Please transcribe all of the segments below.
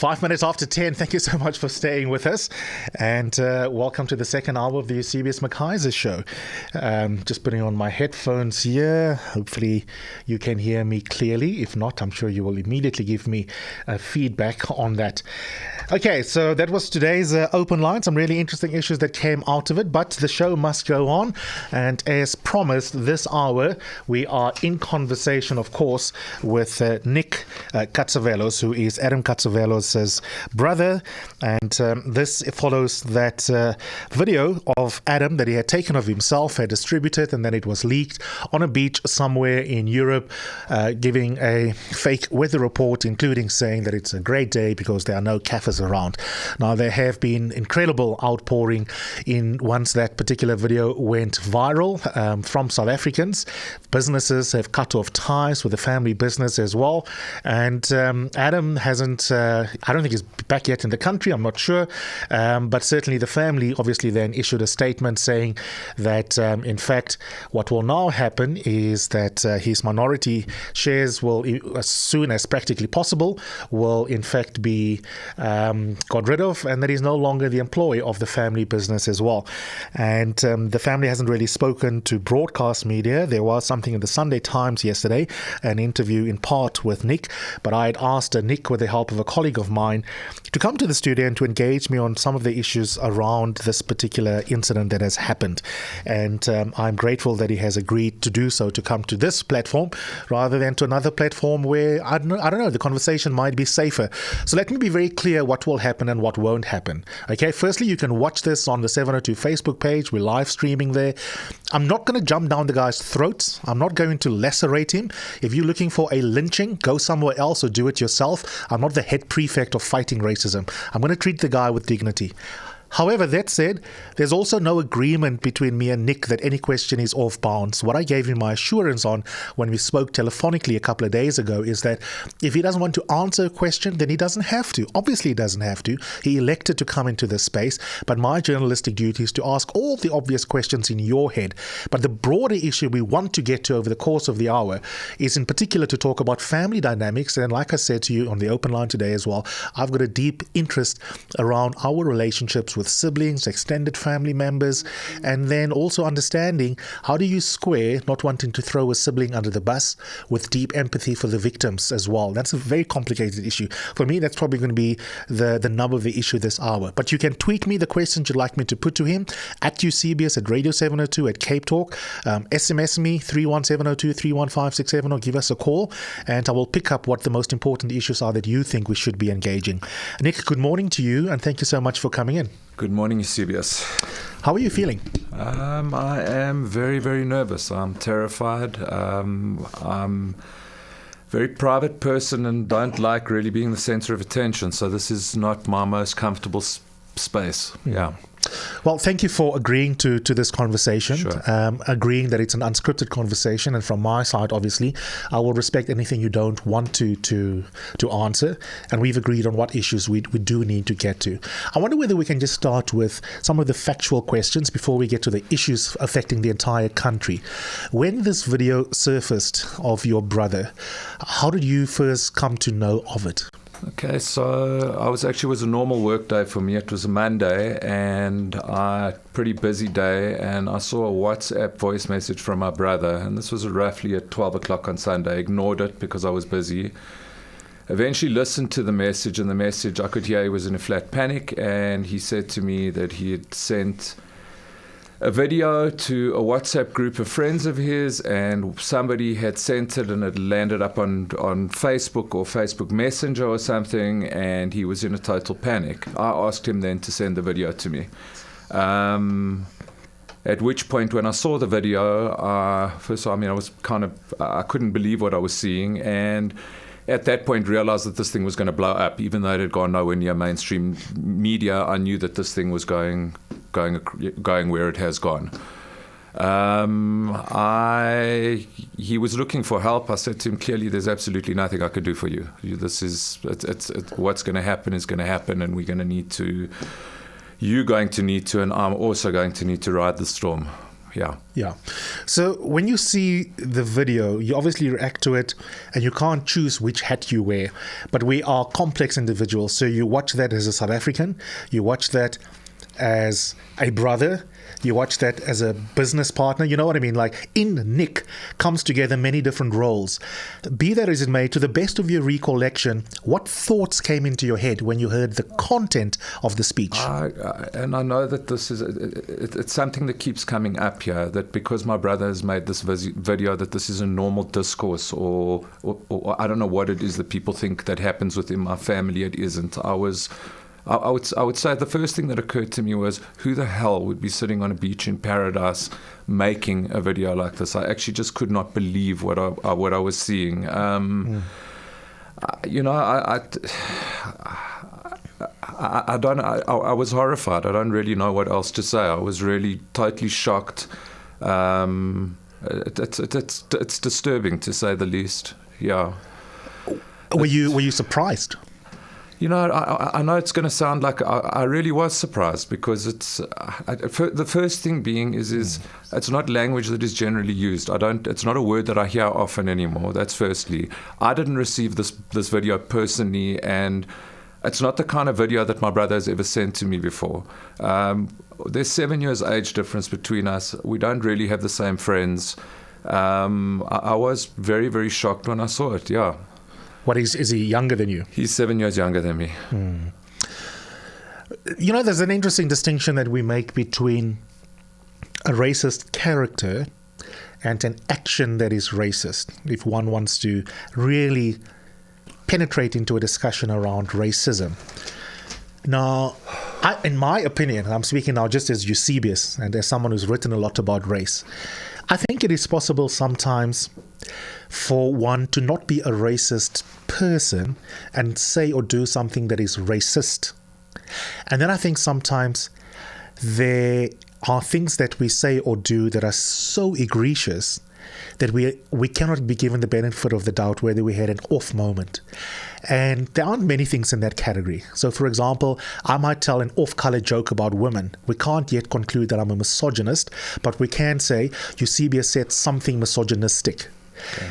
5 minutes after 10. Thank you so much for staying with us. And welcome to the second hour of the Eusebius McKaiser show. Just putting on my headphones here. Hopefully you can hear me clearly. If not, I'm sure you will immediately give me feedback on that. Okay, so that was today's open line. Some really interesting issues that came out of it, but the show must go on. And as promised, this hour we are in conversation, of course, with Nic Catzavelos, who is Adam Catzavelos' brother. And this follows that video of Adam that he had taken of himself, had distributed, and then it was leaked on a beach somewhere in Europe, giving a fake weather report, including saying that it's a great day because there are no kafirs around. Now, there have been incredible outpouring in once that particular video went viral from South Africans. Businesses have cut off ties with the family business as well. And Adam hasn't, I don't think he's back yet in the country, I'm not sure. But certainly the family obviously then issued a statement saying that, in fact, what will now happen is that his minority shares will, as soon as practically possible, will in fact be got rid of, and that he's no longer the employee of the family business as well. And the family hasn't really spoken to broadcast media. There was something in the Sunday Times yesterday, an interview in part with Nic, but I had asked Nic, with the help of a colleague of mine, to come to the studio and to engage me on some of the issues around this particular incident that has happened. And I'm grateful that he has agreed to do so, to come to this platform rather than to another platform where, I don't know, the conversation might be safer. So let me be very clear what will happen and what won't happen. Okay, firstly, you can watch this on the 702 Facebook page. We're live streaming there. I'm not going to jump down the guy's throats. I'm not going to lacerate him. If you're looking for a lynching, go somewhere else or do it yourself. I'm not the head prefect of fighting racism. I'm going to treat the guy with dignity. However, that said, there's also no agreement between me and Nic that any question is off bounds. What I gave him my assurance on when we spoke telephonically a couple of days ago is that if he doesn't want to answer a question, then he doesn't have to. Obviously, he doesn't have to. He elected to come into this space, but my journalistic duty is to ask all the obvious questions in your head. But the broader issue we want to get to over the course of the hour is in particular to talk about family dynamics. And like I said to you on the open line today as well, I've got a deep interest around our relationships with siblings, extended family members, and then also understanding how do you square not wanting to throw a sibling under the bus with deep empathy for the victims as well. That's a very complicated issue. For me, that's probably going to be the nub of the issue this hour. But you can tweet me the questions you'd like me to put to him at Eusebius, at Radio 702, at Cape Talk. SMS me 31702 31567 or give us a call, and I will pick up what the most important issues are that you think we should be engaging. Nic, good morning to you, and thank you so much for coming in. Good morning, Eusebius. How are you feeling? I am very, very nervous. I'm terrified. I'm a very private person and don't like really being the center of attention. So this is not my most comfortable space. Yeah. Well, thank you for agreeing to this conversation, Sure. Agreeing that it's an unscripted conversation. And from my side, obviously, I will respect anything you don't want to answer. And we've agreed on what issues we do need to get to. I wonder whether we can just start with some of the factual questions before we get to the issues affecting the entire country. When this video surfaced of your brother, how did you first come to know of it? Okay, so it was a normal work day for me. It was a Monday and pretty busy day, and I saw a WhatsApp voice message from my brother, and this was roughly at 12 o'clock on Sunday. I ignored it because I was busy. Eventually listened to the message, and the message I could hear he was in a flat panic, and he said to me that he had sent a video to a WhatsApp group of friends of his, and somebody had sent it and it landed up on Facebook or Facebook Messenger or something, and he was in a total panic. I asked him then to send the video to me. At which point, when I saw the video, I couldn't believe what I was seeing, and at that point realized that this thing was going to blow up. Even though it had gone nowhere near mainstream media, I knew that this thing was going where it has gone. He was looking for help. I said to him, clearly, there's absolutely nothing I could do for you. What's going to happen is going to happen, and you're going to need to, and I'm also going to need to ride the storm. Yeah. Yeah. So when you see the video, you obviously react to it and you can't choose which hat you wear. But we are complex individuals. So you watch that as a South African, you watch that as a brother, you watch that as a business partner. You know what I mean? Like in Nic comes together many different roles. Be that as it may, to the best of your recollection, what thoughts came into your head when you heard the content of the speech? And I know that this is it's something that keeps coming up here, that because my brother has made this video, that this is a normal discourse, or I don't know what it is that people think that happens within my family. It isn't. I would say the first thing that occurred to me was, who the hell would be sitting on a beach in paradise making a video like this? I actually just could not believe what I was seeing. You know, I don't. I was horrified. I don't really know what else to say. I was really totally shocked. It's disturbing, to say the least. Yeah. Were you surprised? You know, I know it's going to sound like I really was surprised, because it's the first thing being is it's not language that is generally used. It's not a word that I hear often anymore. That's firstly. I didn't receive this video personally, and it's not the kind of video that my brother has ever sent to me before. There's 7 years age difference between us. We don't really have the same friends. I was very, very shocked when I saw it. Yeah. What is he younger than you? He's 7 years younger than me. You know, there's an interesting distinction that we make between a racist character and an action that is racist, if one wants to really penetrate into a discussion around racism. Now, in my opinion, I'm speaking now just as Eusebius and as someone who's written a lot about race, I think it is possible sometimes for one to not be a racist person and say or do something that is racist. And then I think sometimes there are things that we say or do that are so egregious that we cannot be given the benefit of the doubt whether we had an off moment. And there aren't many things in that category. So, for example, I might tell an off-color joke about women. We can't yet conclude that I'm a misogynist, but we can say Eusebius said something misogynistic. Okay.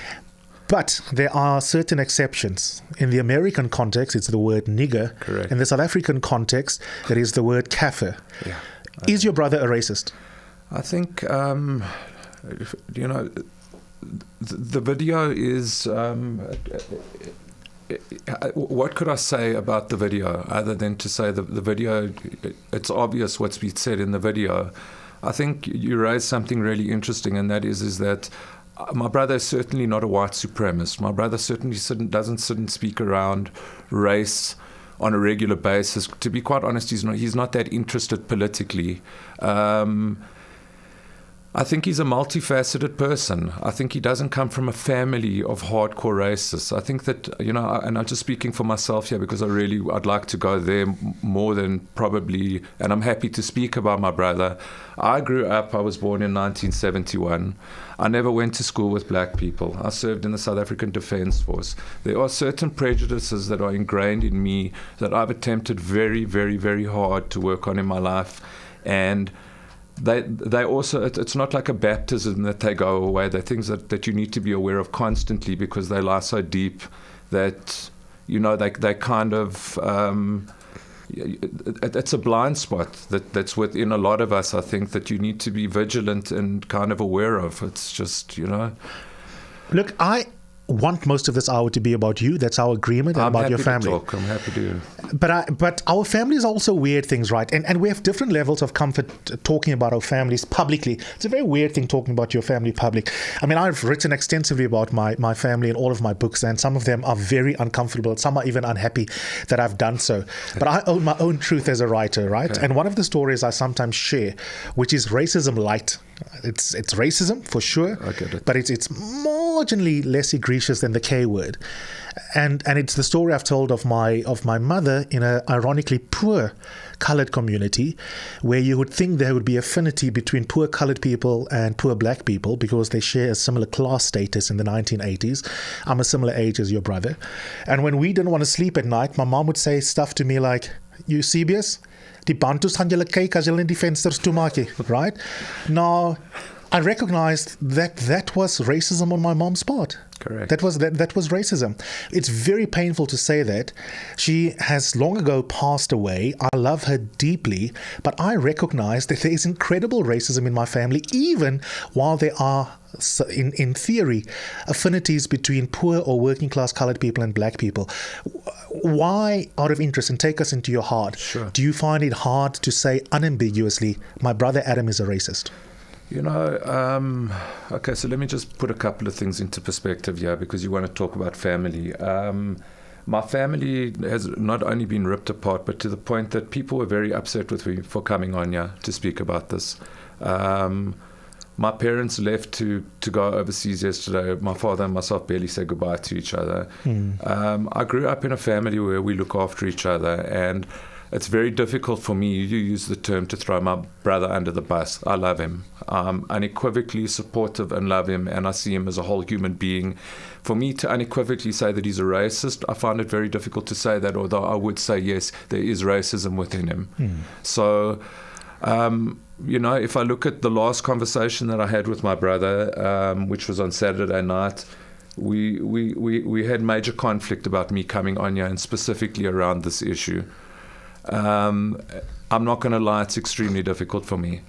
But there are certain exceptions. In the American context, it's the word nigger. Correct. In the South African context, it is the word kafir. Yeah. Is your brother a racist? I think, you know, the video is... what could I say about the video other than to say the video, it's obvious what's been said in the video. I think you raised something really interesting, and that is that my brother is certainly not a white supremacist. My brother certainly doesn't sit and speak around race on a regular basis. To be quite honest, he's not that interested politically. I think he's a multifaceted person. I think he doesn't come from a family of hardcore racists. I think that, you know, and I'm just speaking for myself here because I'd like to go there more than probably, and I'm happy to speak about my brother. I was born in 1971. I never went to school with black people. I served in the South African Defence Force. There are certain prejudices that are ingrained in me that I've attempted very, very, very hard to work on in my life. And they also, it's not like a baptism that they go away. They're things that you need to be aware of constantly because they lie so deep that, you know, they kind of, it's a blind spot that's within a lot of us, I think, that you need to be vigilant and kind of aware of. It's just, you know. Look, I want most of this hour to be about you. That's our agreement, and about your family. I'm happy to. But our families are also weird things, right? And we have different levels of comfort talking about our families publicly. It's a very weird thing talking about your family public. I mean, I've written extensively about my family in all of my books, and some of them are very uncomfortable. Some are even unhappy that I've done so. But I own my own truth as a writer, right? Okay. And one of the stories I sometimes share, which is racism light. It's racism for sure, but it's marginally less egregious than the K word, and it's the story I've told of my mother in a ironically poor colored community, where you would think there would be affinity between poor colored people and poor black people because they share a similar class status in the 1980s. I'm a similar age as your brother, and when we didn't want to sleep at night, my mom would say stuff to me like, Eusebius, Die Bantus gaan julle kyk as julle in die vensters toemaak, right? Now, I recognized that was racism on my mom's part. Correct. That was racism. It's very painful to say that. She has long ago passed away. I love her deeply, but I recognize that there is incredible racism in my family, even while there are, in theory, affinities between poor or working class colored people and black people. Why, out of interest, and take us into your heart, Sure. do you find it hard to say unambiguously, my brother Adam is a racist? Okay, so let me just put a couple of things into perspective here, because you want to talk about family. My family has not only been ripped apart, but to the point that people were very upset with me for coming on here to speak about this. My parents left to go overseas yesterday. My father and myself barely said goodbye to each other. I grew up in a family where we look after each other, and it's very difficult for me, you use the term, to throw my brother under the bus. I love him. I'm unequivocally supportive and love him, and I see him as a whole human being. For me to unequivocally say that he's a racist, I find it very difficult to say that, although I would say, yes, there is racism within him. So, if I look at the last conversation that I had with my brother, which was on Saturday night, we had major conflict about me coming on here, and specifically around this issue. I'm not going to lie, it's extremely difficult for me.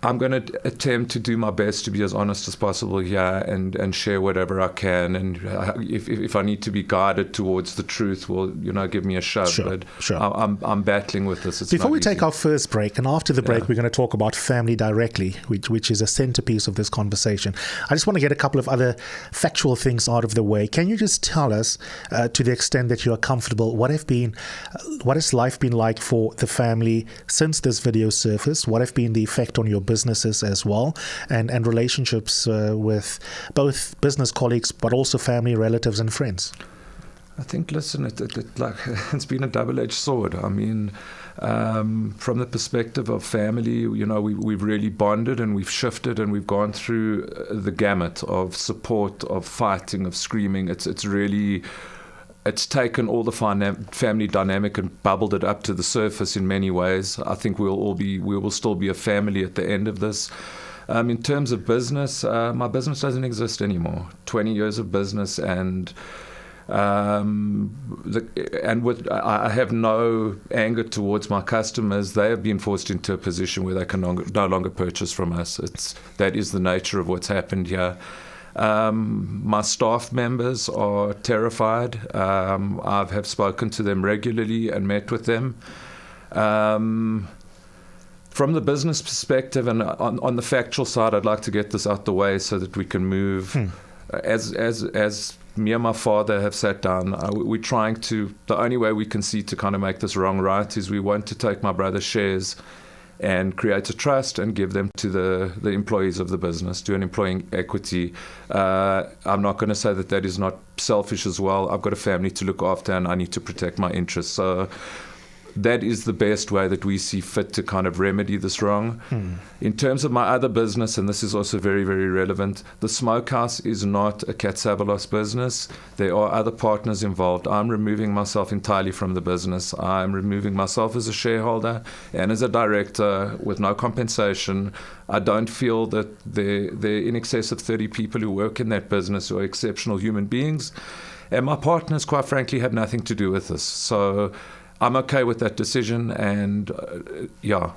I'm going to attempt to do my best to be as honest as possible here and share whatever I can. And if I need to be guided towards the truth, well, give me a shove. Sure. I'm battling with this. It's Before we easy. take our first break, and after the break, we're going to talk about family directly, which is a centerpiece of this conversation. I just want to get a couple of other factual things out of the way. Can you just tell us, to the extent that you are comfortable, what has life been like for the family since this video surfaced? What have been the effect on your businesses as well, and relationships with both business colleagues, but also family, relatives, and friends? I think, listen, it's been a double-edged sword. I mean, from the perspective of family, we've really bonded, and we've shifted, and we've gone through the gamut of support, of fighting, of screaming. It's taken all the family dynamic and bubbled it up to the surface in many ways. I think we will still be a family at the end of this. In terms of business, my business doesn't exist anymore. 20 years of business, and I have no anger towards my customers. They have been forced into a position where they can no longer purchase from us. That is the nature of what's happened here. My staff members are terrified. I have spoken to them regularly and met with them. From the business perspective and on the factual side, I'd like to get this out the way so that we can move. As me and my father have sat down, we're trying to, the only way we can see to kind of make this wrong right is we want to take my brother's shares and create a trust and give them to the employees of the business, to an employee equity. I'm not going to say that is not selfish as well. I've got a family to look after, and I need to protect my interests. So that is the best way that we see fit to kind of remedy this wrong. In terms of my other business, and this is also very, very relevant, the smokehouse is not a Catzavelos business. There are other partners involved. I'm removing myself entirely from the business. I'm removing myself as a shareholder and as a director with no compensation. I don't feel that there in excess of 30 people who work in that business who are exceptional human beings. And my partners, quite frankly, have nothing to do with this. So I'm okay with that decision, and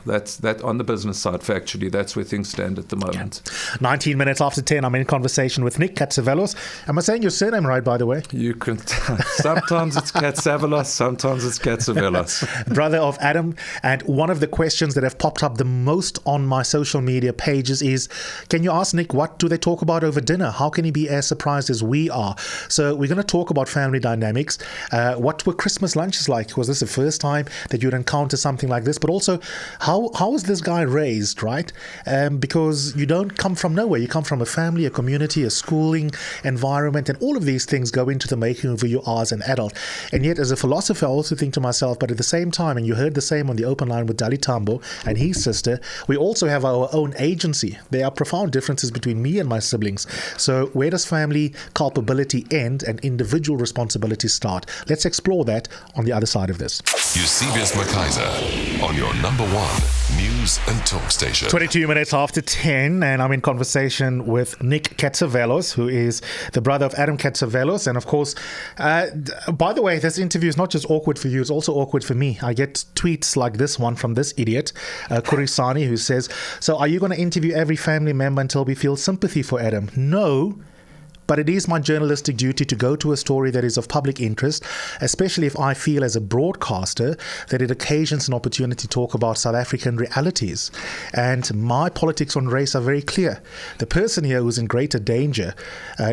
that's that on the business side. Factually, that's where things stand at the moment. 19 minutes after 10, I'm in conversation with Nic Catzavelos. Am I saying your surname right, by the way? You can. Sometimes it's Catzavelos, sometimes it's Catzavelos. Brother of Adam. And one of the questions that have popped up the most on my social media pages is, can you ask Nic, what do they talk about over dinner? How can he be as surprised as we are? So we're going to talk about family dynamics. What were Christmas lunches like? Was this a first time that you'd encounter something like this? But also, how was this guy raised, right? Because you don't come from nowhere. You come from a family, a community, a schooling environment, and all of these things go into the making of who you are as an adult. And yet, as a philosopher, I also think to myself, but at the same time, and you heard the same on the open line with Dali Tambo and his sister, we also have our own agency. There are profound differences between me and my siblings. So where does family culpability end and individual responsibility start? Let's explore that on the other side of this. Eusebius McKaiser on your number one news and talk station. 22 minutes after 10, and I'm in conversation with Nic Catzavelos, who is the brother of Adam Catzavelos. And of course, by the way, this interview is not just awkward for you, it's also awkward for me. I get tweets like this one from this idiot, Kurisani, who says, so are you going to interview every family member until we feel sympathy for Adam? No. But it is my journalistic duty to go to a story that is of public interest, especially if I feel as a broadcaster that it occasions an opportunity to talk about South African realities. And my politics on race are very clear. The person here who's in greater danger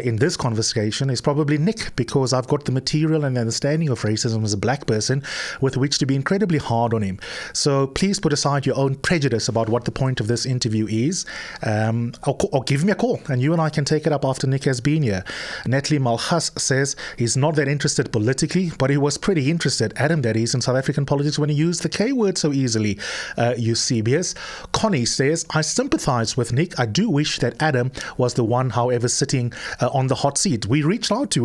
in this conversation is probably Nic, because I've got the material and understanding of racism as a black person with which to be incredibly hard on him. So please put aside your own prejudice about what the point of this interview is, or give me a call and you and I can take it up after Nic has been here. Natalie Malchus says he's not that interested politically, but he was pretty interested, Adam that is, in South African politics when he used the K word so easily. Eusebius. Connie says, I sympathize with Nic. I do wish that Adam was the one, however, sitting on the hot seat. We tried to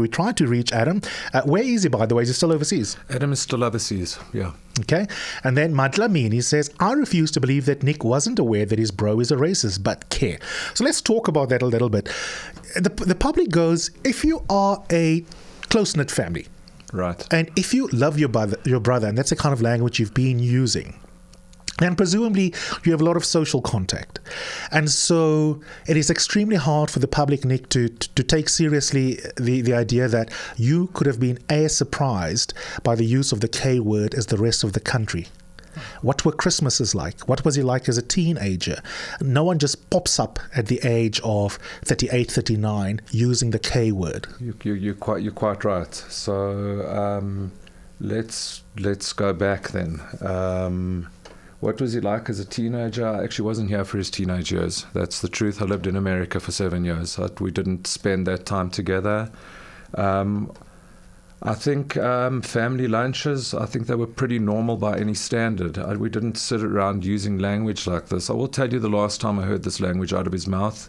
reach Adam. Where is he, by the way? Is he still overseas? Adam is still overseas, yeah. Okay. And then Madlamini says, I refuse to believe that Nic wasn't aware that his bro is a racist, but care. So let's talk about that a little bit. The public goes, if you are a close-knit family, right, and if you love your brother, and that's the kind of language you've been using, and presumably you have a lot of social contact. And so it is extremely hard for the public, Nic, to take seriously the idea that you could have been as surprised by the use of the K word as the rest of the country. What were Christmases like? What was he like as a teenager? No one just pops up at the age of 38, 39 using the K word. You're quite right. So let's go back then. What was he like as a teenager? I actually wasn't here for his teenage years. That's the truth. I lived in America for 7 years. We didn't spend that time together. I think family lunches, I think they were pretty normal by any standard. We didn't sit around using language like this. I will tell you the last time I heard this language out of his mouth.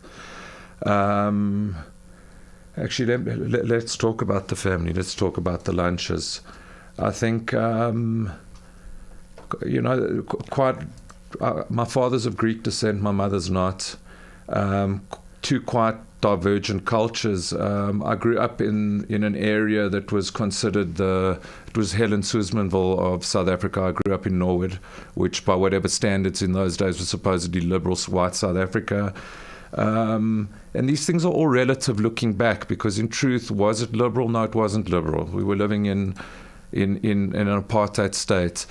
Actually, let's talk about the family. Let's talk about the lunches. I think... my father's of Greek descent, my mother's not. Two quite divergent cultures. I grew up in an area that was considered it was Helen Suzmanville of South Africa. I grew up in Norwood, which by whatever standards in those days was supposedly liberal white South Africa. And these things are all relative looking back, because in truth, was it liberal? No, it wasn't liberal. We were living in an apartheid state.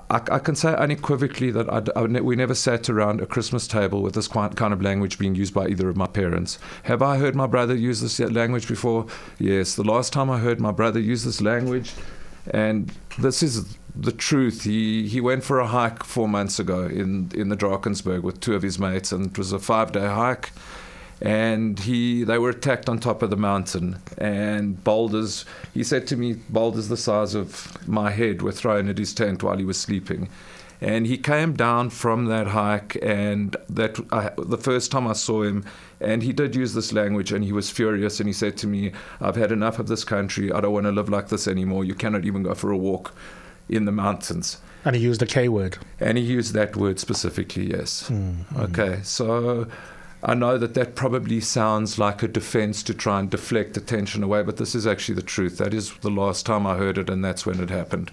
I can say unequivocally that we never sat around a Christmas table with this kind of language being used by either of my parents. Have I heard my brother use this language before? Yes. The last time I heard my brother use this language, and this is the truth, he went for a hike 4 months ago in the Drakensberg with two of his mates, and it was a 5-day hike. And they were attacked on top of the mountain, and boulders, he said to me, boulders the size of my head were thrown at his tent while he was sleeping. And he came down from that hike, and the first time I saw him, and he did use this language, and he was furious, and he said to me, I've had enough of this country, I don't want to live like this anymore, you cannot even go for a walk in the mountains. And he used the K word. And he used that word specifically, yes. Okay, so... I know that probably sounds like a defense to try and deflect attention away, but this is actually the truth. That is the last time I heard it, and that's when it happened.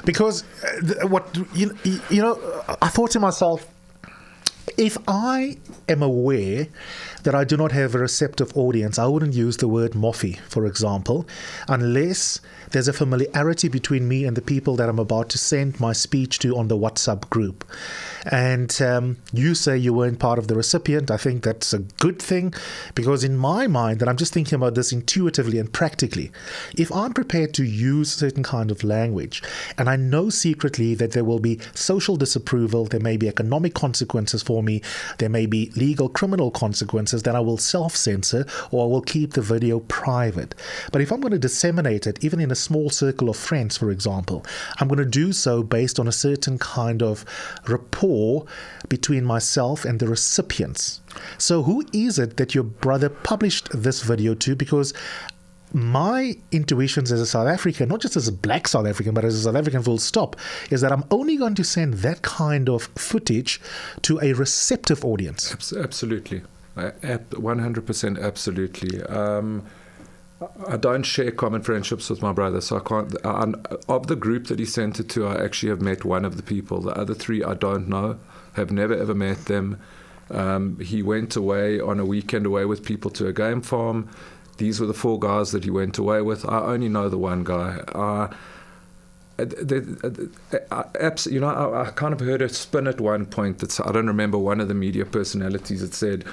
Because I thought to myself, If I am aware that I do not have a receptive audience, I wouldn't use the word moffy, for example, unless there's a familiarity between me and the people that I'm about to send my speech to on the WhatsApp group. And you say you weren't part of the recipient. I think that's a good thing, because in my mind, and I'm just thinking about this intuitively and practically, if I'm prepared to use certain kind of language, and I know secretly that there will be social disapproval, there may be economic consequences for me, there may be legal criminal consequences, then I will self-censor or I will keep the video private. But if I'm going to disseminate it, even in a small circle of friends, for example, I'm going to do so based on a certain kind of rapport between myself and the recipients. So who is it that your brother published this video to? Because my intuitions as a South African, not just as a black South African, but as a South African full stop, is that I'm only going to send that kind of footage to a receptive audience. Absolutely. 100% absolutely. I don't share common friendships with my brother, so I can't. Of the group that he sent it to, I actually have met one of the people. The other three I don't know, have never ever met them. He went away on a weekend away with people to a game farm. These were the 4 guys that he went away with. I only know the one guy. I kind of heard a spin at one point that I don't remember, one of the media personalities that said,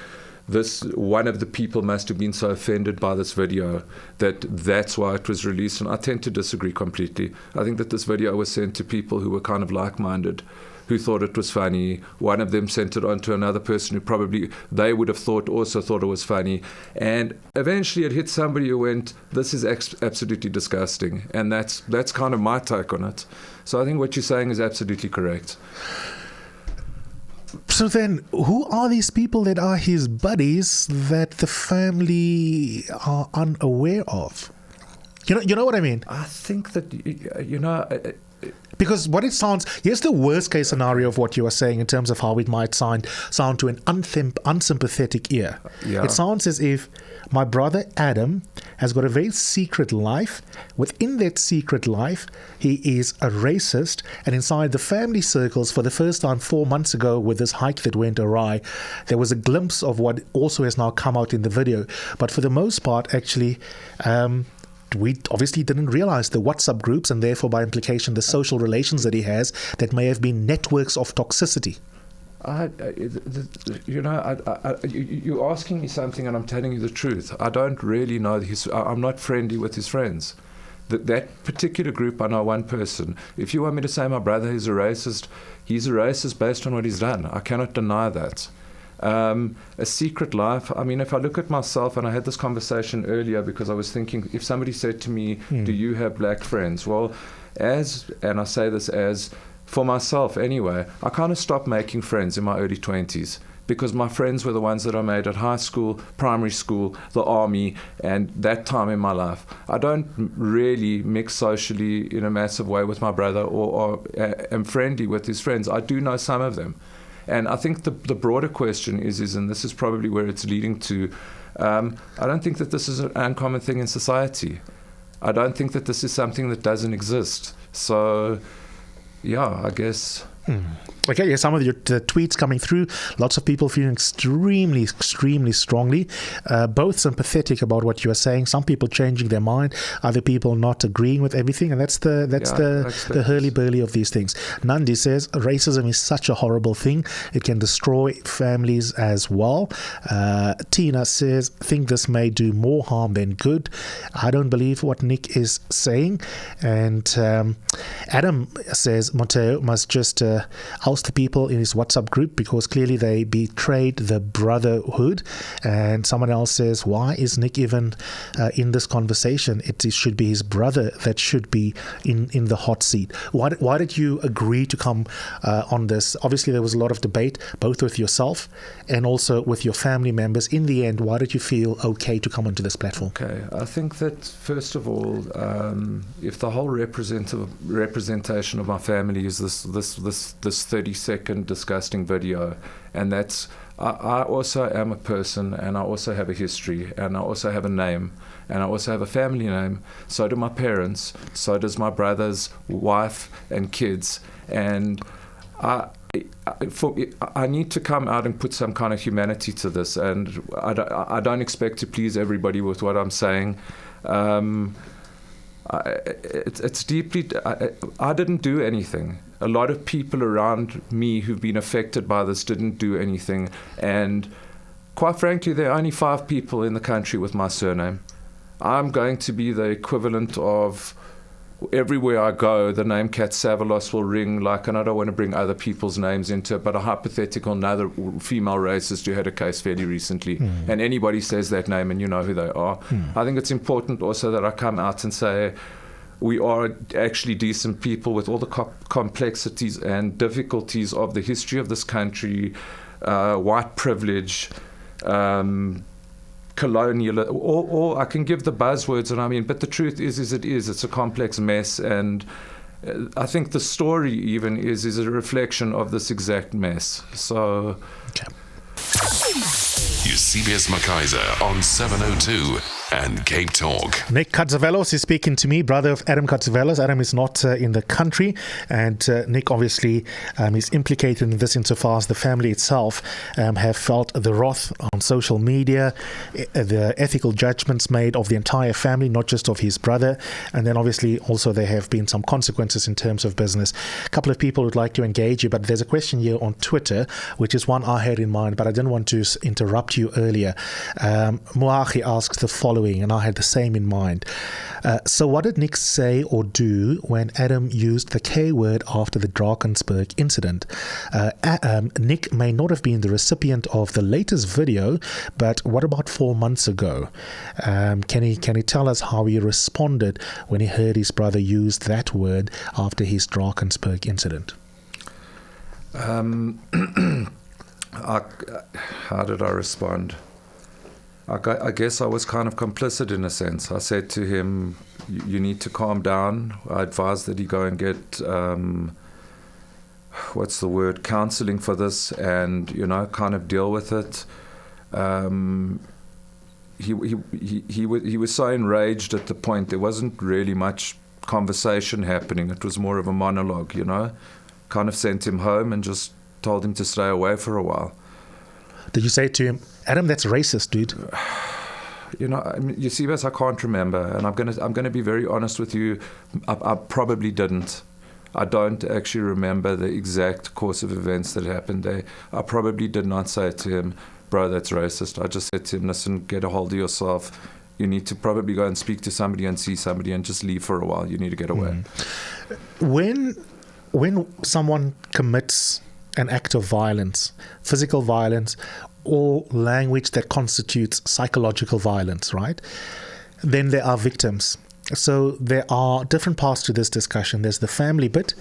one of the people must have been so offended by this video that's why it was released. And I tend to disagree completely. I think that this video was sent to people who were kind of like-minded, who thought it was funny. One of them sent it on to another person who probably they would have also thought it was funny. And eventually it hit somebody who went, this is absolutely disgusting. And that's kind of my take on it. So I think what you're saying is absolutely correct. So then, who are these people that are his buddies that the family are unaware of? You know what I mean? I think that, because what it sounds, here's the worst case scenario of what you are saying in terms of how it might sound to an unsympathetic ear. Yeah. It sounds as if my brother Adam has got a very secret life. Within that secret life, he is a racist. And inside the family circles, for the first time 4 months ago with this hike that went awry, there was a glimpse of what also has now come out in the video. But for the most part, actually, we obviously didn't realize the WhatsApp groups and therefore by implication the social relations that he has that may have been networks of toxicity. You're asking me something and I'm telling you the truth. I don't really know I'm not friendly with his friends. That particular group, I know one person. If you want me to say my brother is a racist, he's a racist based on what he's done. I cannot deny that. A secret life. I mean, if I look at myself, and I had this conversation earlier because I was thinking, if somebody said to me, do you have black friends? Well, and I say this as for myself anyway, I kind of stopped making friends in my early 20s because my friends were the ones that I made at high school, primary school, the army, and that time in my life. I don't really mix socially in a massive way with my brother or am friendly with his friends. I do know some of them. And I think the broader question is, and this is probably where it's leading to, I don't think that this is an uncommon thing in society. I don't think that this is something that doesn't exist. So, yeah, I guess. Okay, yeah, some of the tweets coming through, lots of people feeling extremely, extremely strongly, both sympathetic about what you are saying, some people changing their mind, other people not agreeing with everything, and that's the hurly-burly of these things. Nandi says, racism is such a horrible thing, it can destroy families as well. Tina says, think this may do more harm than good. I don't believe what Nick is saying. And Adam says, Mateo must just the people in his WhatsApp group because clearly they betrayed the brotherhood. And someone else says, why is Nick even in this conversation? It should be his brother that should be in the hot seat. Why did you agree to come on this? Obviously there was a lot of debate both with yourself and also with your family members. In the end, why did you feel okay to come onto this platform? Okay, I think that first of all, if the whole representation of my family is this 30-second disgusting video, and that's I also am a person, and I also have a history, and I also have a name, and I also have a family name. So do my parents, so does my brother's wife and kids, and I need to come out and put some kind of humanity to this, and I don't expect to please everybody with what I'm saying. It's deeply. I didn't do anything. A lot of people around me who've been affected by this didn't do anything, and quite frankly, there are only 5 people in the country with my surname. I'm going to be the equivalent of. Everywhere I go, the name Catzavelos will ring, like, and I don't want to bring other people's names into it, but a hypothetical, another female racist who had a case fairly recently, and anybody says that name and you know who they are. I think it's important also that I come out and say we are actually decent people with all the complexities and difficulties of the history of this country, white privilege, colonial, or I can give the buzzwords, and but the truth is it's a complex mess, and I think the story even is a reflection of this exact mess. So, okay. Eusebius McKaiser on 702 and Cape Talk. Nic Catzavelos is speaking to me, brother of Adam Catzavelos. Adam is not in the country, and Nic obviously is implicated in this insofar as the family itself have felt the wrath on social media, the ethical judgments made of the entire family, not just of his brother, and then obviously also there have been some consequences in terms of business. A couple of people would like to engage you, but there's a question here on Twitter, which is one I had in mind, but I didn't want to interrupt you earlier. Muachi asks the following, and I had the same in mind. So what did Nic say or do when Adam used the K word after the Drakensberg incident? Nic may not have been the recipient of the latest video, but what about 4 months ago? Can he tell us how he responded when he heard his brother use that word after his Drakensberg incident? How did I respond? I guess I was kind of complicit in a sense. I said to him, you need to calm down. I advised that he go and get, counseling for this, and, kind of deal with it. He was so enraged at the point, there wasn't really much conversation happening. It was more of a monologue, Kind of sent him home and just told him to stay away for a while. Did you say to him, Adam, that's racist, dude? You see, I can't remember, and I'm gonna be very honest with you. I probably didn't. I don't actually remember the exact course of events that happened there. I probably did not say to him, bro, that's racist. I just said to him, listen, get a hold of yourself. You need to probably go and speak to somebody and see somebody and just leave for a while. You need to get away. When someone commits an act of violence, physical violence, or language that constitutes psychological violence, right? Then there are victims. So there are different parts to this discussion. There's the family bit.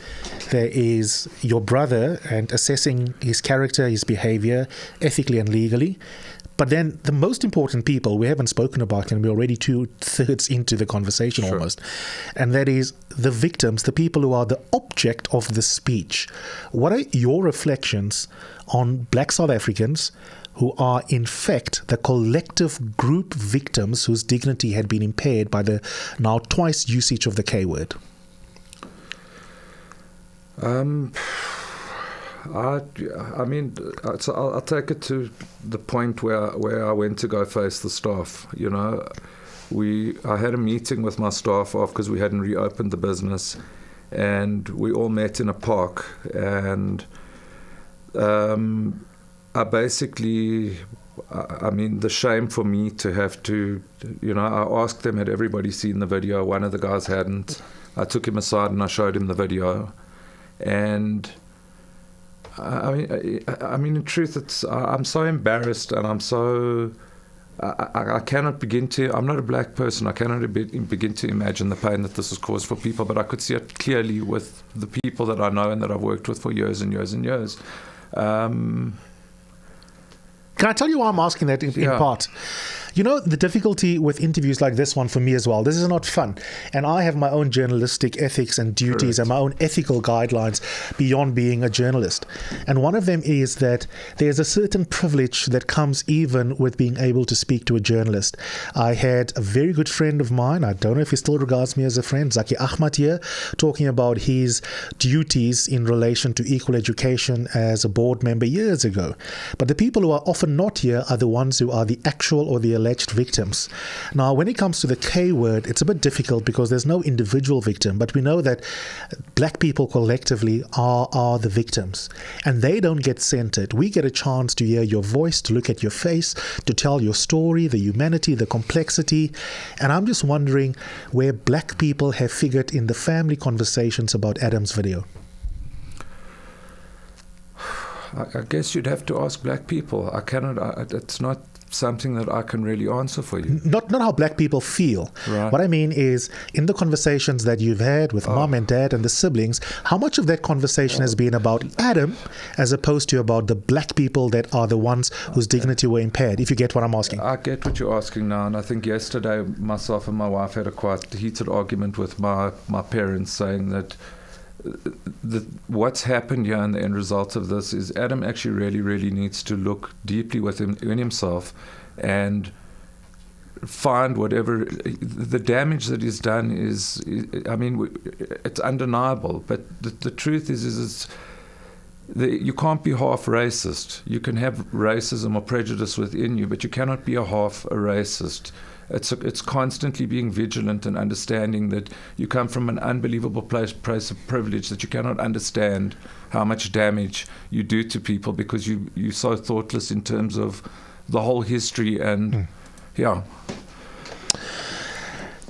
There is your brother and assessing his character, his behavior, ethically and legally. But then the most important people we haven't spoken about, and we're already 2/3 into the conversation almost, and that is the victims, the people who are the object of the speech. What are your reflections on Black South Africans who are in fact the collective group victims whose dignity had been impaired by the now twice usage of the K word? I'll take it to the point where I went to go face the staff. I had a meeting with my staff off because we hadn't reopened the business, and we all met in a park, and the shame for me to have to, I asked them, had everybody seen the video? One of the guys hadn't. I took him aside and I showed him the video, and in truth, I'm so embarrassed, and I cannot begin to. I'm not a black person. I cannot begin to imagine the pain that this has caused for people. But I could see it clearly with the people that I know and that I've worked with for years and years and years. Can I tell you why I'm asking that in part? The difficulty with interviews like this one for me as well, this is not fun. And I have my own journalistic ethics and duties and my own ethical guidelines beyond being a journalist. And one of them is that there's a certain privilege that comes even with being able to speak to a journalist. I had a very good friend of mine, I don't know if he still regards me as a friend, Zaki Ahmad here, talking about his duties in relation to equal education as a board member years ago. But the people who are often not here are the ones who are the actual or the alleged victims. Now, when it comes to the K word, it's a bit difficult because there's no individual victim, but we know that black people collectively are the victims, and they don't get centered. We get a chance to hear your voice, to look at your face, to tell your story, the humanity, the complexity. And I'm just wondering where black people have figured in the family conversations about Adam's video. I guess you'd have to ask black people. I cannot. It's not something that I can really answer for you. Not how black people feel. Right. What I mean is, in the conversations that you've had with mom and dad and the siblings, how much of that conversation has been about Adam as opposed to about the black people that are the ones whose dignity were impaired, if you get what I'm asking? I get what you're asking now, and I think yesterday myself and my wife had a quite heated argument with my parents, saying that what's happened here and the end result of this is Adam actually really, really needs to look deeply within himself and find whatever the damage that he's done is. I mean, it's undeniable, but the truth is you can't be half racist. You can have racism or prejudice within you, but you cannot be a half a racist. It's constantly being vigilant and understanding that you come from an unbelievable place of privilege, that you cannot understand how much damage you do to people because you're so thoughtless in terms of the whole history and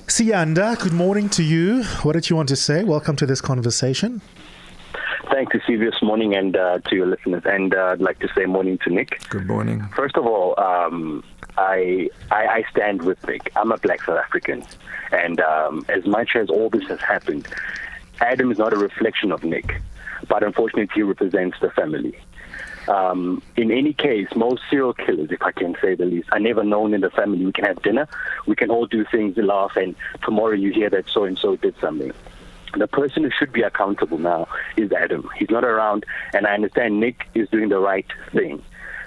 Siyanda, good morning to you. What did you want to say? Welcome to this conversation. Thanks, Eusebius. Morning, and to your listeners. And I'd like to say morning to Nick. Good morning. First of all, I stand with Nick. I'm a black South African. And as much as all this has happened, Adam is not a reflection of Nick, but unfortunately he represents the family. In any case, most serial killers, if I can say the least, are never known in the family. We can have dinner, we can all do things, laugh, and tomorrow you hear that so-and-so did something. The person who should be accountable now is Adam. He's not around, and I understand Nick is doing the right thing,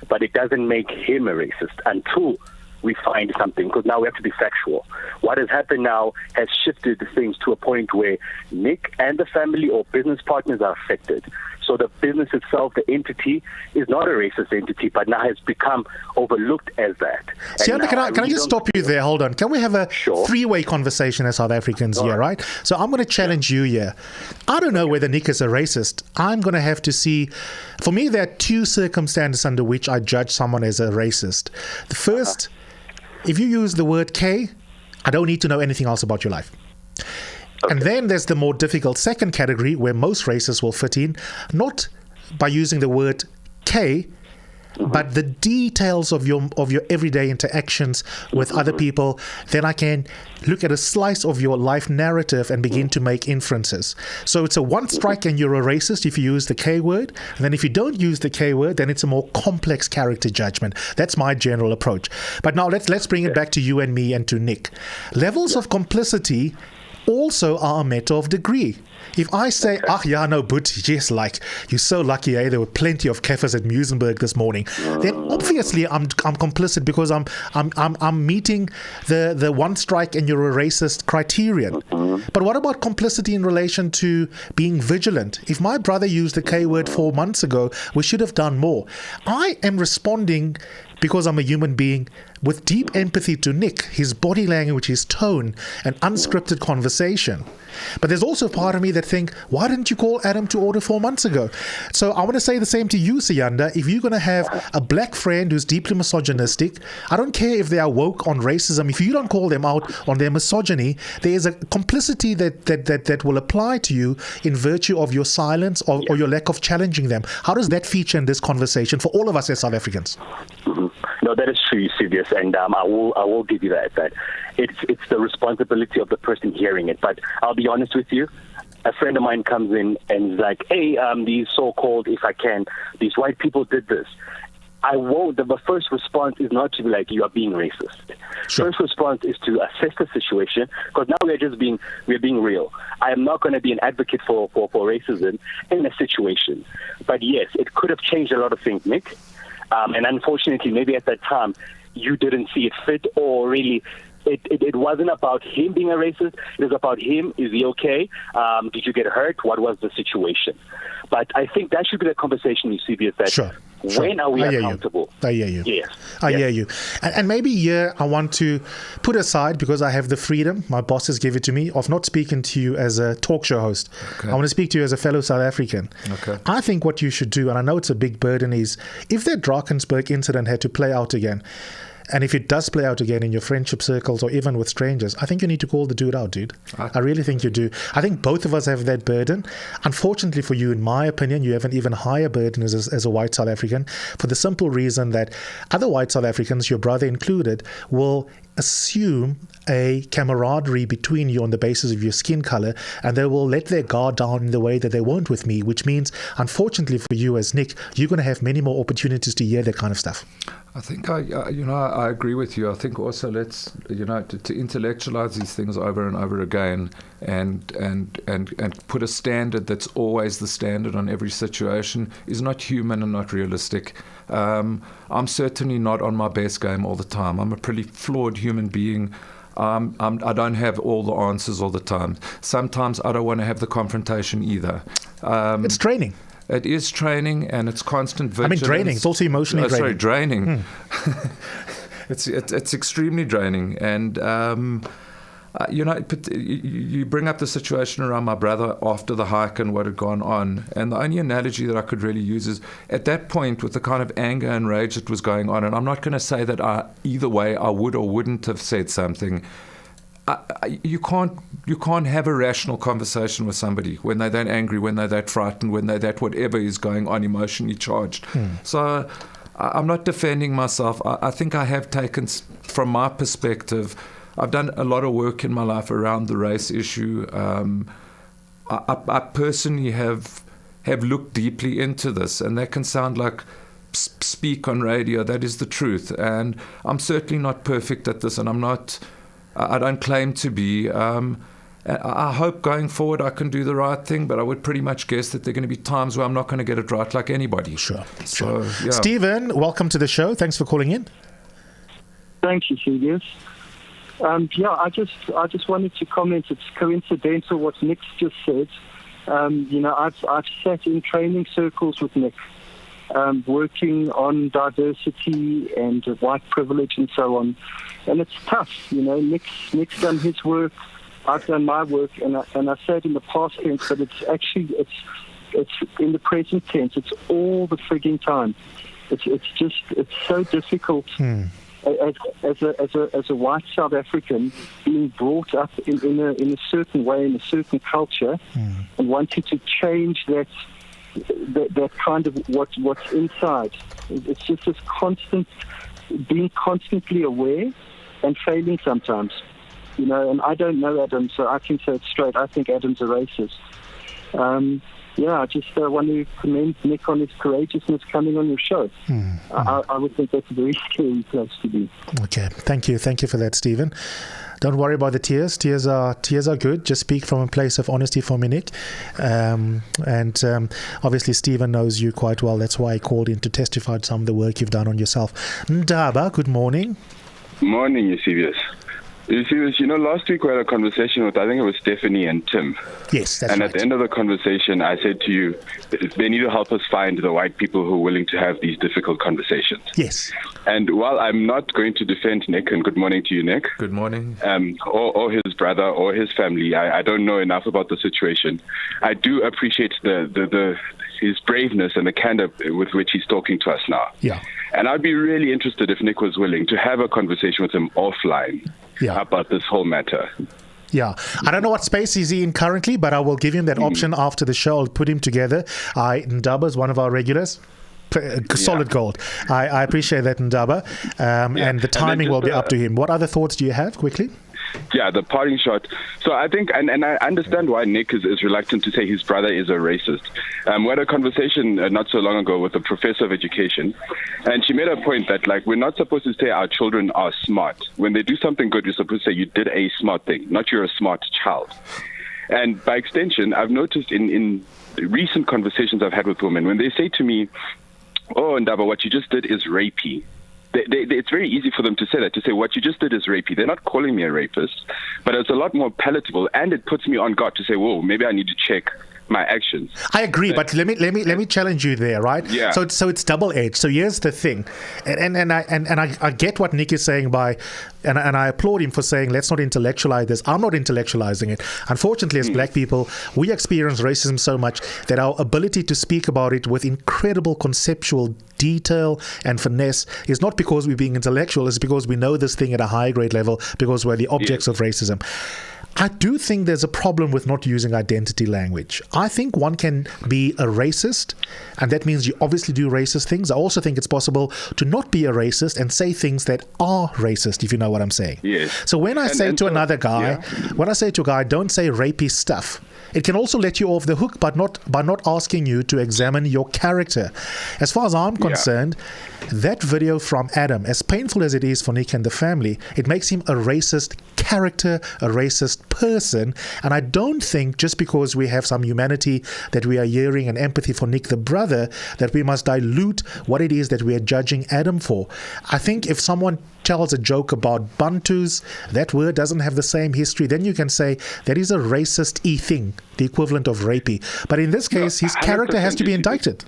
but it doesn't make him a racist until we find something, because now we have to be factual. What has happened now has shifted things to a point where Nick and the family or business partners are affected. So the business itself, the entity, is not a racist entity, but now has become overlooked as that. Sianda, can I just stop you there? Hold on. Can we have a three-way conversation as South Africans here, right? So I'm going to challenge you here. I don't know whether Nick is a racist. I'm going to have to see. For me, there are two circumstances under which I judge someone as a racist. The first, if you use the word K, I don't need to know anything else about your life. Okay. And then there's the more difficult second category where most racists will fit in, not by using the word K, but the details of your everyday interactions with other people. Then I can look at a slice of your life narrative and begin to make inferences. So it's a one strike and you're a racist if you use the K word. And then if you don't use the K word, then it's a more complex character judgment. That's my general approach. But now let's bring it back to you and me and to Nick. Levels of complicity also are a matter of degree. If I say, but yes, like, you're so lucky, there were plenty of cafes at Musenberg this morning, then obviously I'm complicit because I'm meeting the one strike and you're a racist criterion. But what about complicity in relation to being vigilant? If my brother used the K word 4 months ago, we should have done more. I am responding because I'm a human being with deep empathy to Nick, his body language, his tone, and unscripted conversation. But there's also a part of me that think, why didn't you call Adam to order 4 months ago? So I want to say the same to you, Siyanda. If you're going to have a black friend who's deeply misogynistic, I don't care if they are woke on racism. If you don't call them out on their misogyny, there is a complicity that will apply to you in virtue of your silence or your lack of challenging them. How does that feature in this conversation for all of us as South Africans? No, that is true, Eusebius, and I will give you that it's the responsibility of the person hearing it. But I'll be honest with you, a friend of mine comes in and is like, hey, these so-called, if I can, these white people did this. I won't. The first response is not to be like, you are being racist. Sure. First response is to assess the situation, because now we're being real. I am not going to be an advocate for racism in a situation. But yes, it could have changed a lot of things, Nick. And unfortunately, maybe at that time, you didn't see it fit, or really, it wasn't about him being a racist. It was about him. Is he okay? Did you get hurt? What was the situation? But I think that should be the conversation, Eusebius, that Sure. when are we accountable? I hear you. Yes. I hear you. And maybe here I want to put aside, because I have the freedom, my bosses give it to me, of not speaking to you as a talk show host. Okay. I want to speak to you as a fellow South African. Okay. I think what you should do, and I know it's a big burden, is if that Drakensberg incident had to play out again, and if it does play out again in your friendship circles or even with strangers, I think you need to call the dude out, dude. I really think you do. I think both of us have that burden. Unfortunately for you, in my opinion, you have an even higher burden as a white South African, for the simple reason that other white South Africans, your brother included, will assume a camaraderie between you on the basis of your skin color, and they will let their guard down in the way that they won't with me, which means, unfortunately for you as Nick, you're going to have many more opportunities to hear that kind of stuff. I think I agree with you. I think also let's to intellectualize these things over and over again, and put a standard that's always the standard on every situation is not human and not realistic. I'm certainly not on my best game all the time. I'm a pretty flawed human being. I don't have all the answers all the time. Sometimes I don't want to have the confrontation either. It's training. It is training, and it's constant vigilance. draining. It's also emotionally draining. Sorry, draining. It's extremely draining. And, you bring up the situation around my brother after the hike and what had gone on. And the only analogy that I could really use is, at that point, with the kind of anger and rage that was going on, and I'm not going to say that either way I would or wouldn't have said something, you can't have a rational conversation with somebody when they're that angry, when they're that frightened, when they're that whatever is going on emotionally charged. So I'm not defending myself. I think I have taken, from my perspective, I've done a lot of work in my life around the race issue. I personally have looked deeply into this, and that can sound like speak on radio. That is the truth, and I'm certainly not perfect at this, and I don't claim to be. I hope going forward I can do the right thing, but I would pretty much guess that there are going to be times where I'm not going to get it right like anybody. Sure. So, yeah. Stephen, welcome to the show. Thanks for calling in. Thank you, Eusebius. I just wanted to comment. It's coincidental what Nick just said. I've sat in training circles with Nick, working on diversity and white privilege and so on, and it's tough. Nick's done his work, I've done my work, and I said in the past tense, but it's in the present tense. It's all the frigging time. It's so difficult. As a white South African, being brought up in a certain way, in a certain culture, and wanting to change that kind of what's inside. It's just this being constantly aware and failing sometimes. And I don't know Adam, so I can say it straight. I think Adam's a racist. I just want to commend Nick on his courageousness coming on your show. I would think that's a very scary place to be. Okay, thank you for that, Stephen. Don't worry about the tears. Tears are good. Just speak from a place of honesty for me, Nick. Obviously, Stephen knows you quite well. That's why I called in to testify to some of the work you've done on yourself. Ndaba, good morning. Morning, Eusebius. Eusebius, last week we had a conversation with, I think it was Stephanie and Tim. Yes, that's right. And at the end of the conversation, I said to you, they need to help us find the white people who are willing to have these difficult conversations. Yes. And while I'm not going to defend Nick, and good morning to you, Nick. Good morning. Or his brother or his family, I don't know enough about the situation. I do appreciate his braveness and the candor with which he's talking to us now. Yeah. And I'd be really interested if Nick was willing to have a conversation with him offline. Yeah. About this whole matter. Yeah. I don't know what space he's in currently, but I will give him that option after the show. I'll put him together. Ndaba is one of our regulars. Solid gold. I appreciate that, Ndaba. And the timing will be up to him. What other thoughts do you have, quickly? the parting shot. So I think, and I understand why Nic is reluctant to say his brother is a racist. We had a conversation not so long ago with a professor of education, and she made a point that, like, we're not supposed to say our children are smart. When they do something good, you're supposed to say you did a smart thing, not you're a smart child. And by extension, I've noticed in recent conversations I've had with women, when they say to me, "Oh, Ndaba, what you just did is rapey," it's very easy for them to say that, to say what you just did is rapey. They're not calling me a rapist, but it's a lot more palatable, and it puts me on guard to say, whoa, maybe I need to check my actions. I agree, but let me challenge you there, right? Yeah. So it's double edged. So here's the thing, and I get what Nic is saying and I applaud him for saying let's not intellectualize this. I'm not intellectualizing it. Unfortunately, as black people, we experience racism so much that our ability to speak about it with incredible conceptual detail and finesse is not because we're being intellectual, it's because we know this thing at a high grade level, because we're the objects of racism. I do think there's a problem with not using identity language. I think one can be a racist, and that means you obviously do racist things. I also think it's possible to not be a racist and say things that are racist, if you know what I'm saying. Yes. So when I say to another guy, when I say to a guy, don't say rapey stuff, it can also let you off the hook by not asking you to examine your character. As far as I'm concerned, that video from Adam, as painful as it is for Nic and the family, it makes him a racist character, a racist person. And I don't think just because we have some humanity that we are hearing and empathy for Nic the brother, that we must dilute what it is that we are judging Adam for. I think if someone tells a joke about Bantus, that word doesn't have the same history, then you can say that is a racist-y thing, the equivalent of rapey. But in this case, his character has to be indicted.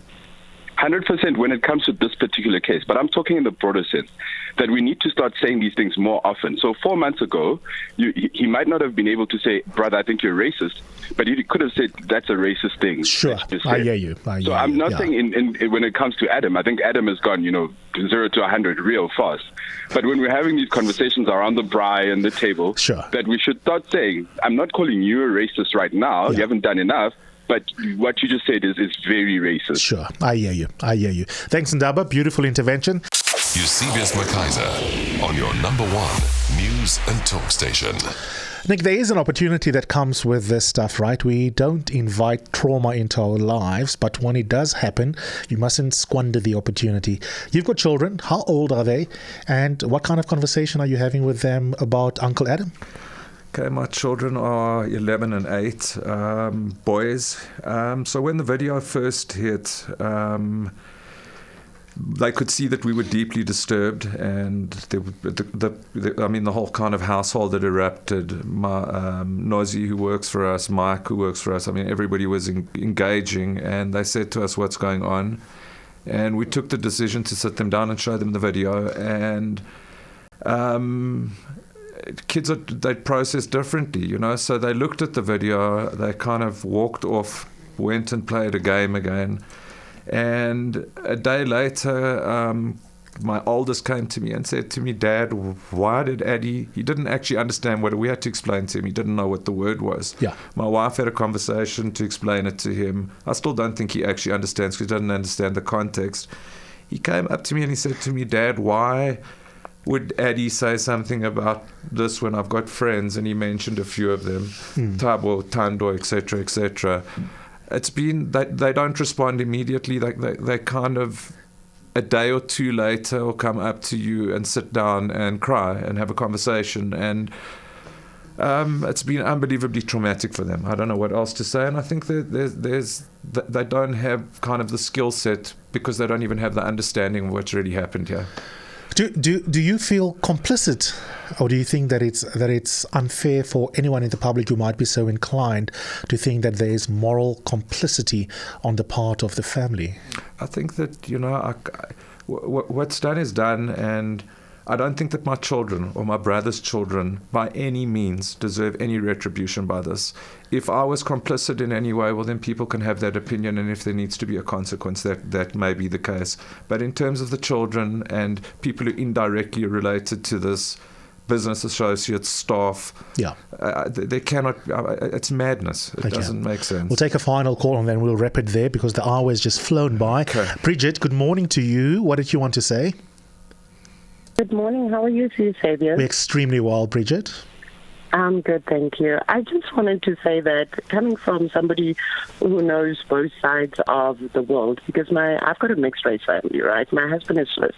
100% when it comes to this particular case, but I'm talking in the broader sense that we need to start saying these things more often. So 4 months ago, he might not have been able to say, brother, I think you're racist, but he could have said, that's a racist thing. Sure, I hear you. So I'm not saying in when it comes to Adam, I think Adam has gone, 0 to 100 real fast. But when we're having these conversations around the braai and the table, that we should start saying, I'm not calling you a racist right now, you haven't done enough, but what you just said is very racist. Sure, I hear you. Thanks, Ndaba. Beautiful intervention. Eusebius McKaiser on your number one news and talk station. Nic, there is an opportunity that comes with this stuff, right? We don't invite trauma into our lives, but when it does happen, you mustn't squander the opportunity. You've got children. How old are they? And what kind of conversation are you having with them about Uncle Adam? Okay, my children are 11 and 8, boys. So when the video first hit, they could see that we were deeply disturbed, and the whole kind of household that erupted. My Nozi, who works for us, Mike, who works for us, everybody was engaging, and they said to us what's going on. And we took the decision to sit them down and show them the video, and kids they process differently, so they looked at the video, they kind of walked off, went and played a game again, and a day later my oldest came to me and said to me, Dad, why did Addy, he didn't actually understand what we had to explain to him, he didn't know what the word was. My wife had a conversation to explain it to him. I still don't think he actually understands because he doesn't understand the context. He came up to me and he said to me, Dad, why would Addy say something about this when I've got friends? And he mentioned a few of them, Tabo, Tando, etc., etc. It's been that they don't respond immediately. They kind of a day or two later will come up to you and sit down and cry and have a conversation. And it's been unbelievably traumatic for them. I don't know what else to say. And I think that they don't have kind of the skill set because they don't even have the understanding of what's really happened here. Do you feel complicit, or do you think that it's unfair for anyone in the public who might be so inclined to think that there is moral complicity on the part of the family? I think that what's done is done, and I don't think that my children or my brother's children by any means deserve any retribution by this. If I was complicit in any way, well, then people can have that opinion, and if there needs to be a consequence, that may be the case. But in terms of the children and people who indirectly are related to this, business associates, staff, they cannot, it's madness. It doesn't make sense. We'll take a final call and then we'll wrap it there because the hour has just flown by. Okay. Bridget, good morning to you. What did you want to say? Good morning. How are you, Eusebius? We're extremely well, Bridget. I'm good, thank you. I just wanted to say that coming from somebody who knows both sides of the world, because I've got a mixed race family, right? My husband is Swiss.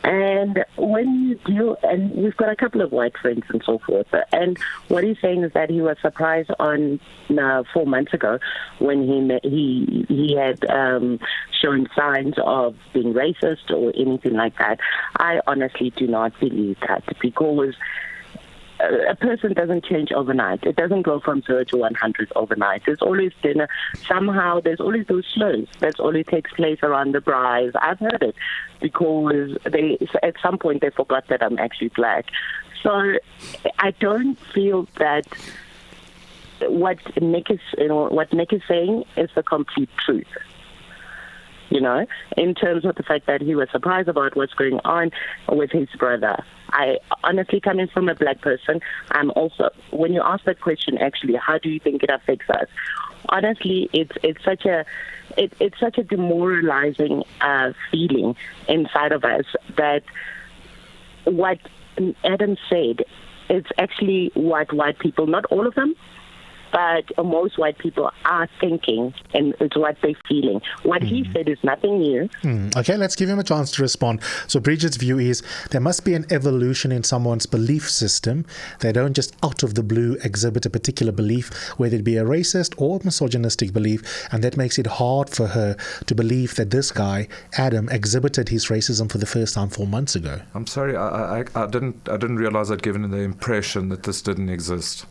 And when you deal, and we've got a couple of white friends and so forth, and what he's saying is that he was surprised on 4 months ago when he had shown signs of being racist or anything like that. I honestly do not believe that, because a person doesn't change overnight. It doesn't go from 0 to 100 overnight. There's always somehow there's always those slows. That's all it takes place around the braais. I've heard it, because at some point they forgot that I'm actually black. So I don't feel that what Nic is saying is the complete truth. In terms of the fact that he was surprised about what's going on with his brother. I honestly, coming from a black person, I'm also, when you ask that question, actually, how do you think it affects us? Honestly, it's such a demoralizing feeling inside of us that what Adam said, it's actually what white people, not all of them, but most white people are thinking, and it's what they're feeling. What he said is nothing new. Okay, let's give him a chance to respond. So Bridget's view is there must be an evolution in someone's belief system. They don't just out of the blue exhibit a particular belief, whether it be a racist or misogynistic belief, and that makes it hard for her to believe that this guy, Adam, exhibited his racism for the first time 4 months ago. I'm sorry, I didn't realize I'd given the impression that this didn't exist.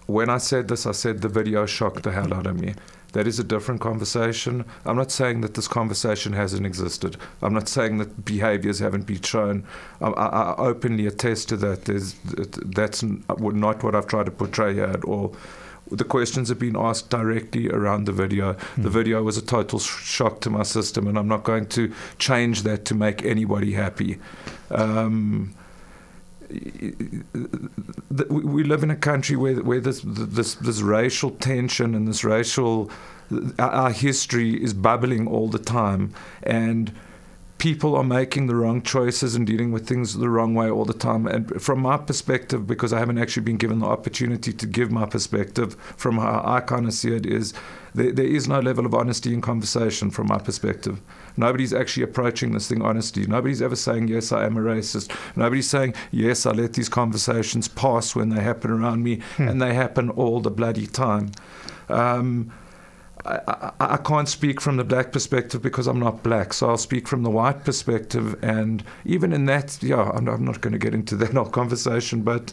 When I said this, I said the video shocked the hell out of me. That is a different conversation. I'm not saying that this conversation hasn't existed. I'm not saying that behaviors haven't been shown. I openly attest to that. That's not what I've tried to portray here at all. The questions have been asked directly around the video. The video was a total shock to my system, and I'm not going to change that to make anybody happy. We live in a country where this racial tension and this racial, our history is bubbling all the time, and people are making the wrong choices and dealing with things the wrong way all the time. And from my perspective, because I haven't actually been given the opportunity to give my perspective from how I kind of see it, is there is no level of honesty in conversation from my perspective. Nobody's actually approaching this thing honestly. Nobody's ever saying, yes, I am a racist. Nobody's saying, yes, I let these conversations pass when they happen around me, and they happen all the bloody time. I can't speak from the black perspective because I'm not black, so I'll speak from the white perspective. And even in that, I'm not going to get into that whole conversation, but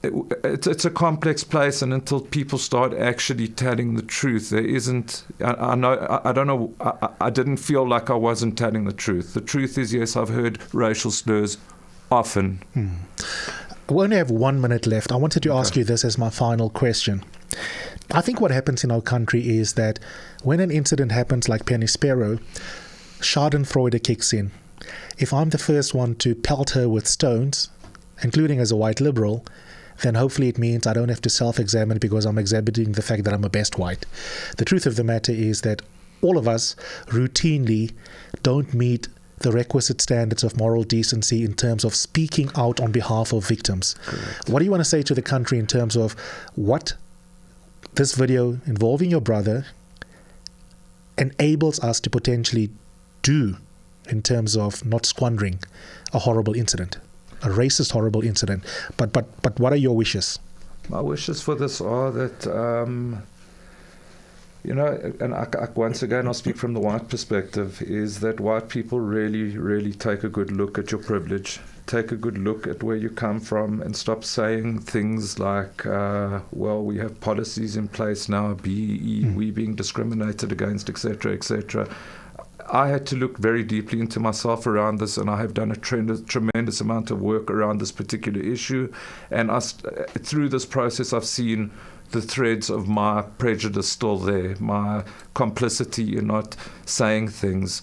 it's a complex place, and until people start actually telling the truth, there isn't. I don't know. I didn't feel like I wasn't telling the truth. The truth is, yes, I've heard racial slurs often. We only have 1 minute left. I wanted to ask you this as my final question. I think what happens in our country is that when an incident happens like Penny Sparrow, Schadenfreude kicks in. If I'm the first one to pelt her with stones, including as a white liberal, then hopefully it means I don't have to self-examine because I'm exhibiting the fact that I'm a best white. The truth of the matter is that all of us routinely don't meet the requisite standards of moral decency in terms of speaking out on behalf of victims. Correct. What do you want to say to the country in terms of what this video involving your brother enables us to potentially do in terms of not squandering a horrible incident, a racist horrible incident? But what are your wishes? My wishes for this are that and I, once again, I'll speak from the white perspective, is that white people really, really take a good look at your privilege, take a good look at where you come from, and stop saying things like, we have policies in place now, we being discriminated against, etc., etc. I had to look very deeply into myself around this, and I have done a tremendous amount of work around this particular issue. And through this process, I've seen the threads of my prejudice still there, my complicity in not saying things.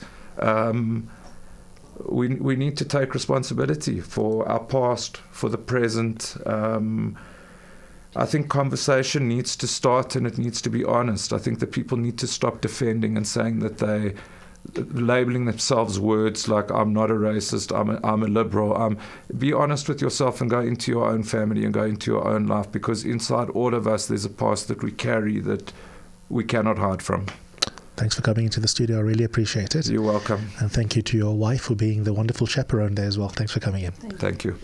We need to take responsibility for our past, for the present. I think conversation needs to start, and it needs to be honest. I think that people need to stop defending and saying that labeling themselves words like I'm not a racist, I'm a liberal. Be honest with yourself and go into your own family and go into your own life, because inside all of us there's a past that we carry that we cannot hide from. Thanks for coming into the studio. I really appreciate it. You're welcome. And thank you to your wife for being the wonderful chaperone there as well. Thanks for coming in. Thank you.